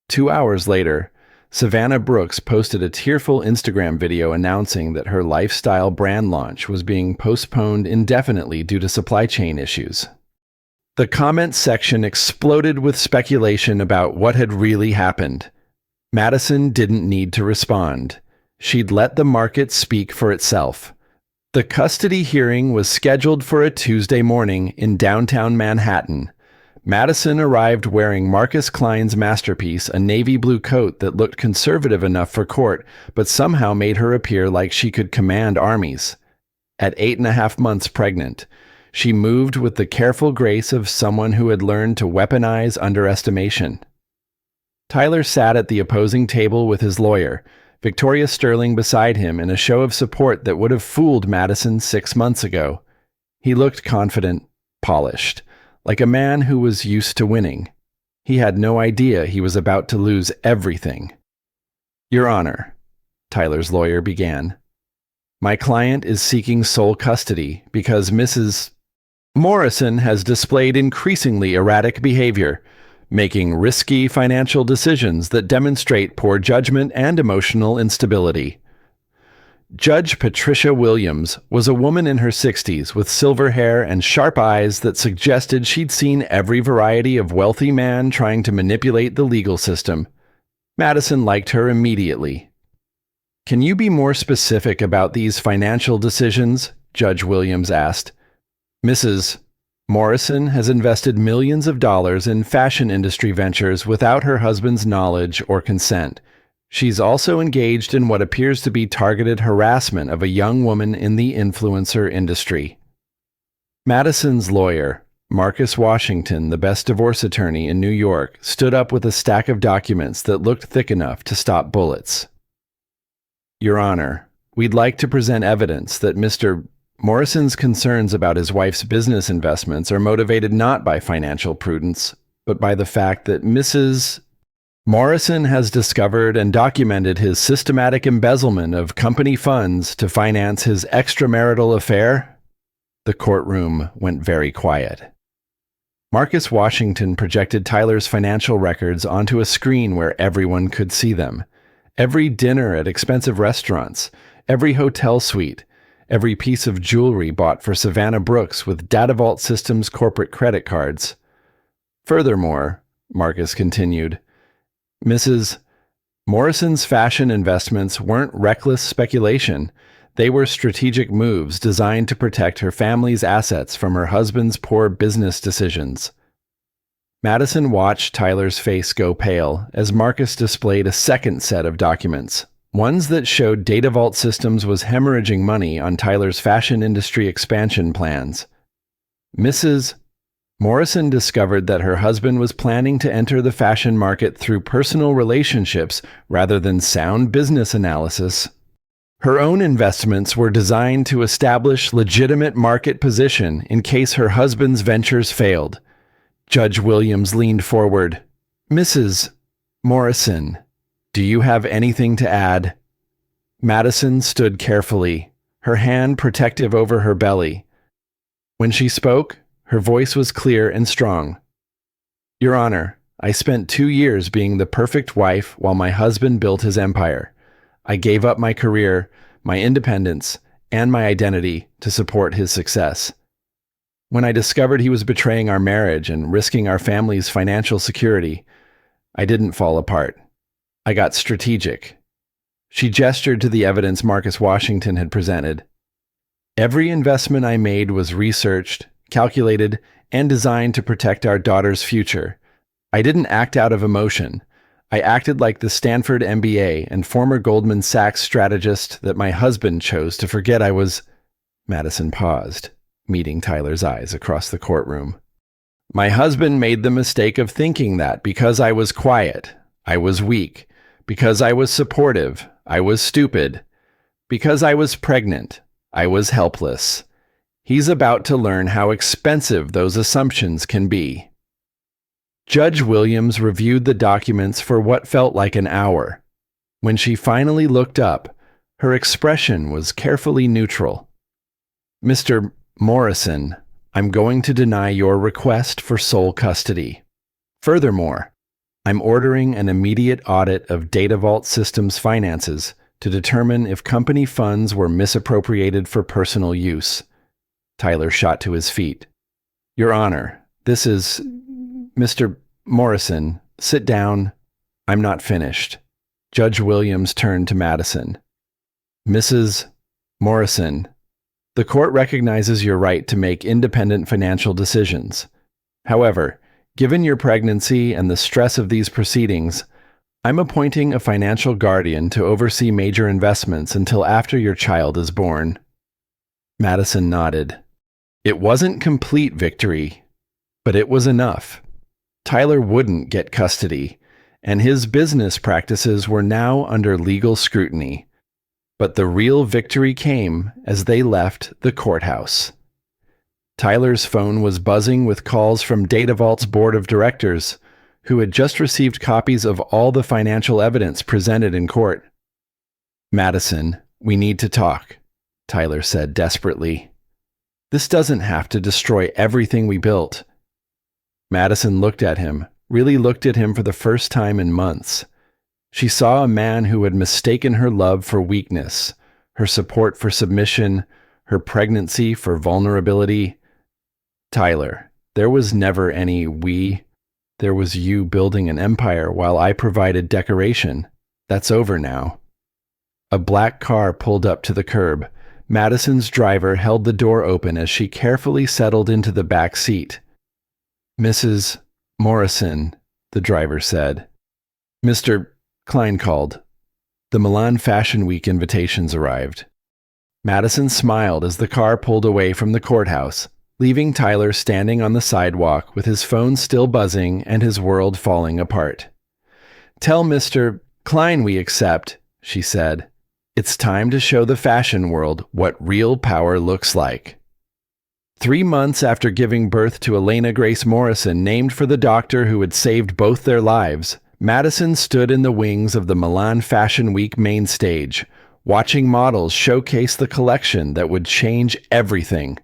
A: 2 hours later, Savannah Brooks posted a tearful Instagram video announcing that her lifestyle brand launch was being postponed indefinitely due to supply chain issues. The comment section exploded with speculation about what had really happened. Madison didn't need to respond. She'd let the market speak for itself. The custody hearing was scheduled for a Tuesday morning in downtown Manhattan. Madison arrived wearing Marcus Klein's masterpiece, a navy blue coat that looked conservative enough for court, but somehow made her appear like she could command armies. At 8.5 months pregnant, she moved with the careful grace of someone who had learned to weaponize underestimation. Tyler sat at the opposing table with his lawyer, Victoria Sterling beside him, in a show of support that would have fooled Madison 6 months ago. He looked confident, polished, like a man who was used to winning. He had no idea he was about to lose everything. "Your Honor," Tyler's lawyer began, "my client is seeking sole custody because Mrs. Morrison has displayed increasingly erratic behavior, making risky financial decisions that demonstrate poor judgment and emotional instability." Judge Patricia Williams was a woman in her 60s with silver hair and sharp eyes that suggested she'd seen every variety of wealthy man trying to manipulate the legal system. Madison liked her immediately. "Can you be more specific about these financial decisions?" Judge Williams asked. "Mrs. Morrison has invested millions of dollars in fashion industry ventures without her husband's knowledge or consent. She's also engaged in what appears to be targeted harassment of a young woman in the influencer industry." Madison's lawyer, Marcus Washington, the best divorce attorney in New York, stood up with a stack of documents that looked thick enough to stop bullets. "Your Honor, we'd like to present evidence that Mr. Morrison's concerns about his wife's business investments are motivated not by financial prudence, but by the fact that Mrs. Morrison has discovered and documented his systematic embezzlement of company funds to finance his extramarital affair." The courtroom went very quiet. Marcus Washington projected Tyler's financial records onto a screen where everyone could see them. Every dinner at expensive restaurants, every hotel suite, every piece of jewelry bought for Savannah Brooks with DataVault Systems corporate credit cards. "Furthermore," Marcus continued, "Mrs. Morrison's fashion investments weren't reckless speculation. They were strategic moves designed to protect her family's assets from her husband's poor business decisions." Madison watched Tyler's face go pale as Marcus displayed a second set of documents, ones that showed DataVault Systems was hemorrhaging money on Tyler's fashion industry expansion plans. Mrs. Morrison discovered that her husband was planning to enter the fashion market through personal relationships rather than sound business analysis. Her own investments were designed to establish legitimate market position in case her husband's ventures failed. Judge Williams leaned forward. Mrs. Morrison, do you have anything to add? Madison stood carefully, her hand protective over her belly. When she spoke, her voice was clear and strong. Your Honor, I spent 2 years being the perfect wife while my husband built his empire. I gave up my career, my independence, and my identity to support his success. When I discovered he was betraying our marriage and risking our family's financial security, I didn't fall apart. I got strategic. She gestured to the evidence Marcus Washington had presented. Every investment I made was researched, calculated, and designed to protect our daughter's future. I didn't act out of emotion. I acted like the Stanford MBA and former Goldman Sachs strategist that my husband chose to forget I was. Madison paused, meeting Tyler's eyes across the courtroom. My husband made the mistake of thinking that because I was quiet, I was weak. Because I was supportive, I was stupid. Because I was pregnant, I was helpless. He's about to learn how expensive those assumptions can be. Judge Williams reviewed the documents for what felt like an hour. When she finally looked up, her expression was carefully neutral. Mr. Morrison, I'm going to deny your request for sole custody. Furthermore, I'm ordering an immediate audit of Data Vault Systems' finances to determine if company funds were misappropriated for personal use. Tyler shot to his feet. Your Honor, this is... Mr. Morrison, sit down. I'm not finished. Judge Williams turned to Madison. Mrs. Morrison, the court recognizes your right to make independent financial decisions. However, given your pregnancy and the stress of these proceedings, I'm appointing a financial guardian to oversee major investments until after your child is born. Madison nodded. It wasn't complete victory, but it was enough. Tyler wouldn't get custody, and his business practices were now under legal scrutiny. But the real victory came as they left the courthouse. Tyler's phone was buzzing with calls from Data Vault's board of directors, who had just received copies of all the financial evidence presented in court. Madison, we need to talk, Tyler said desperately. This doesn't have to destroy everything we built. Madison looked at him, really looked at him for the first time in months. She saw a man who had mistaken her love for weakness, her support for submission, her pregnancy for vulnerability. Tyler, there was never any we. There was you building an empire while I provided decoration. That's over now. A black car pulled up to the curb. Madison's driver held the door open as she carefully settled into the back seat. Mrs. Morrison, the driver said. Mr. Klein called. The Milan Fashion Week invitations arrived. Madison smiled as the car pulled away from the courthouse, leaving Tyler standing on the sidewalk with his phone still buzzing and his world falling apart. Tell Mr. Klein we accept, she said. It's time to show the fashion world what real power looks like. 3 months after giving birth to Elena Grace Morrison, named for the doctor who had saved both their lives, Madison stood in the wings of the Milan Fashion Week main stage, watching models showcase the collection that would change everything.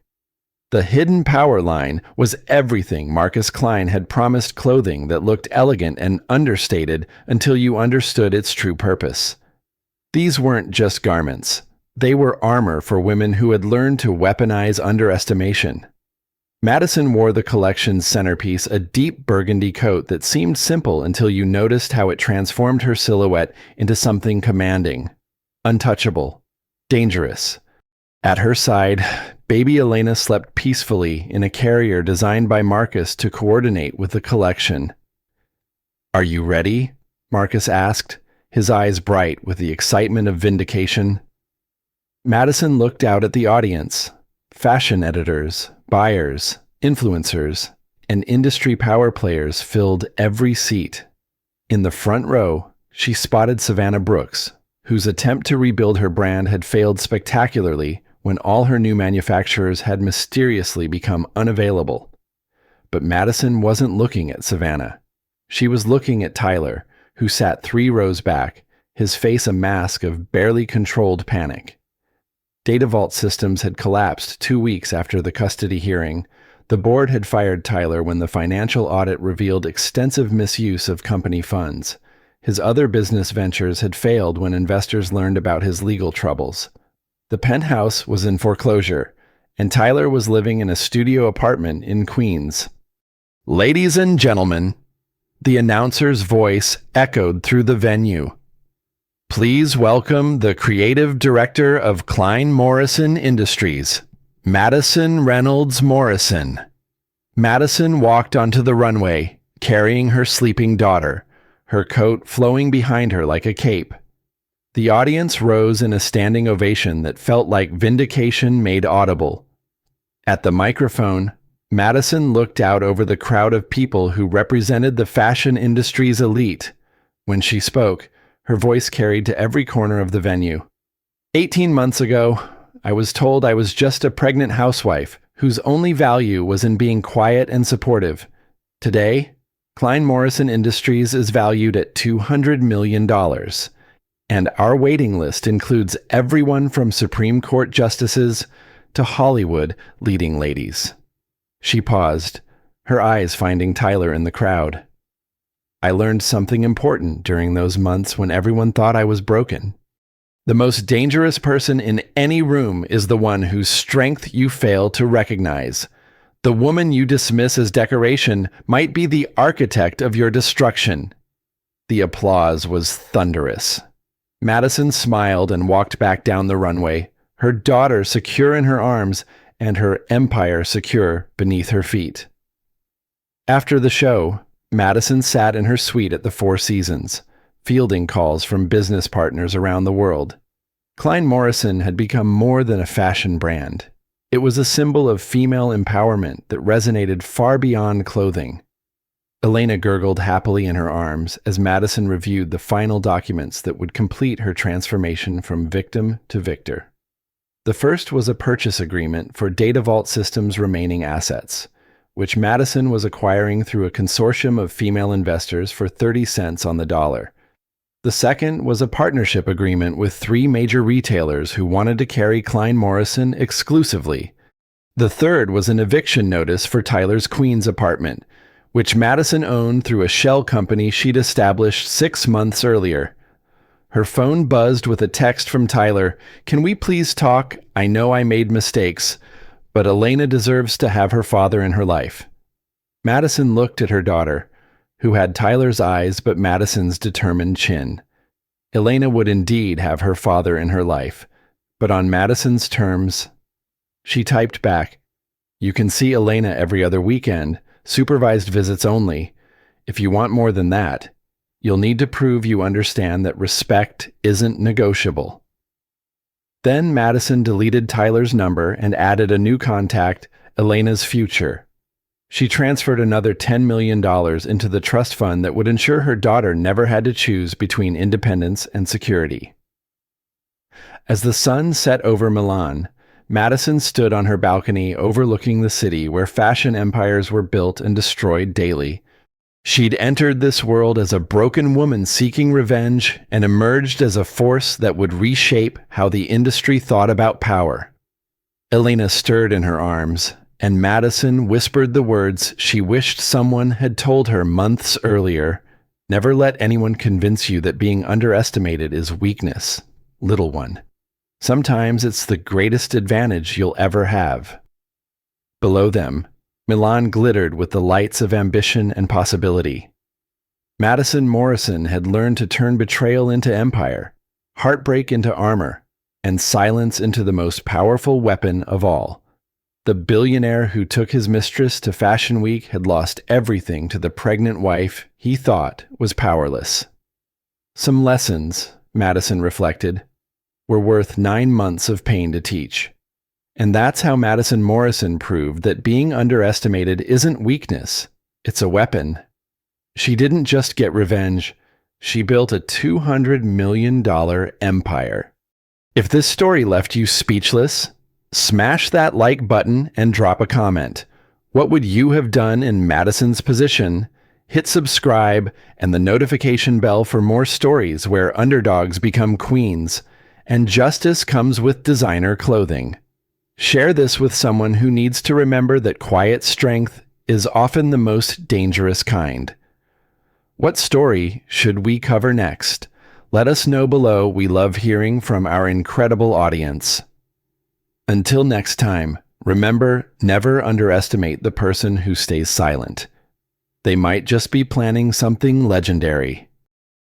A: The hidden power line was everything Marcus Klein had promised, clothing that looked elegant and understated until you understood its true purpose. These weren't just garments. They were armor for women who had learned to weaponize underestimation. Madison wore the collection's centerpiece, a deep burgundy coat that seemed simple until you noticed how it transformed her silhouette into something commanding, untouchable, dangerous. At her side, baby Elena slept peacefully in a carrier designed by Marcus to coordinate with the collection. Are you ready? Marcus asked, his eyes bright with the excitement of vindication. Madison looked out at the audience. Fashion editors, buyers, influencers, and industry power players filled every seat. In the front row, she spotted Savannah Brooks, whose attempt to rebuild her brand had failed spectacularly when all her new manufacturers had mysteriously become unavailable. But Madison wasn't looking at Savannah. She was looking at Tyler, who sat 3 rows back, his face a mask of barely controlled panic. Data vault systems had collapsed 2 weeks after the custody hearing. The board had fired Tyler when the financial audit revealed extensive misuse of company funds. His other business ventures had failed when investors learned about his legal troubles. The penthouse was in foreclosure, and Tyler was living in a studio apartment in Queens. "Ladies and gentlemen," the announcer's voice echoed through the venue. "Please welcome the creative director of Klein Morrison Industries, Madison Reynolds Morrison." Madison walked onto the runway, carrying her sleeping daughter, her coat flowing behind her like a cape. The audience rose in a standing ovation that felt like vindication made audible. At the microphone, Madison looked out over the crowd of people who represented the fashion industry's elite. When she spoke, her voice carried to every corner of the venue. 18 months ago, I was told I was just a pregnant housewife whose only value was in being quiet and supportive. Today, Klein Morrison Industries is valued at $200 million. And our waiting list includes everyone from Supreme Court justices to Hollywood leading ladies. She paused, her eyes finding Tyler in the crowd. I learned something important during those months when everyone thought I was broken. The most dangerous person in any room is the one whose strength you fail to recognize. The woman you dismiss as decoration might be the architect of your destruction. The applause was thunderous. Madison smiled and walked back down the runway, her daughter secure in her arms and her empire secure beneath her feet. After the show, Madison sat in her suite at the Four Seasons, fielding calls from business partners around the world. Klein Morrison had become more than a fashion brand. It was a symbol of female empowerment that resonated far beyond clothing. Elena gurgled happily in her arms as Madison reviewed the final documents that would complete her transformation from victim to victor. The first was a purchase agreement for Data Vault Systems' remaining assets, which Madison was acquiring through a consortium of female investors for 30 cents on the dollar. The second was a partnership agreement with 3 major retailers who wanted to carry Klein Morrison exclusively. The third was an eviction notice for Tyler's Queens apartment, which Madison owned through a shell company she'd established 6 months earlier. Her phone buzzed with a text from Tyler. "Can we please talk? I know I made mistakes, but Elena deserves to have her father in her life." Madison looked at her daughter, who had Tyler's eyes but Madison's determined chin. Elena would indeed have her father in her life, but on Madison's terms. She typed back, "You can see Elena every other weekend. Supervised visits only. If you want more than that, you'll need to prove you understand that respect isn't negotiable." Then Madison deleted Tyler's number and added a new contact, Elena's future. She transferred another $10 million into the trust fund that would ensure her daughter never had to choose between independence and security. As the sun set over Milan, Madison stood on her balcony overlooking the city where fashion empires were built and destroyed daily. She'd entered this world as a broken woman seeking revenge and emerged as a force that would reshape how the industry thought about power. Elena stirred in her arms, and Madison whispered the words she wished someone had told her months earlier. "Never let anyone convince you that being underestimated is weakness, little one. Sometimes it's the greatest advantage you'll ever have." Below them, Milan glittered with the lights of ambition and possibility. Madison Morrison had learned to turn betrayal into empire, heartbreak into armor, and silence into the most powerful weapon of all. The billionaire who took his mistress to Fashion Week had lost everything to the pregnant wife he thought was powerless. Some lessons, Madison reflected, were worth 9 months of pain to teach. And that's how Madison Morrison proved that being underestimated isn't weakness, it's a weapon. She didn't just get revenge, She built a $200 million empire. If this story left you speechless, smash that like button and drop a comment. What would you have done in Madison's position? Hit subscribe and the notification bell for more stories where underdogs become queens and justice comes with designer clothing. Share this with someone who needs to remember that quiet strength is often the most dangerous kind. What story should we cover next? Let us know below. We love hearing from our incredible audience. Until next time, remember, never underestimate the person who stays silent. They might just be planning something legendary.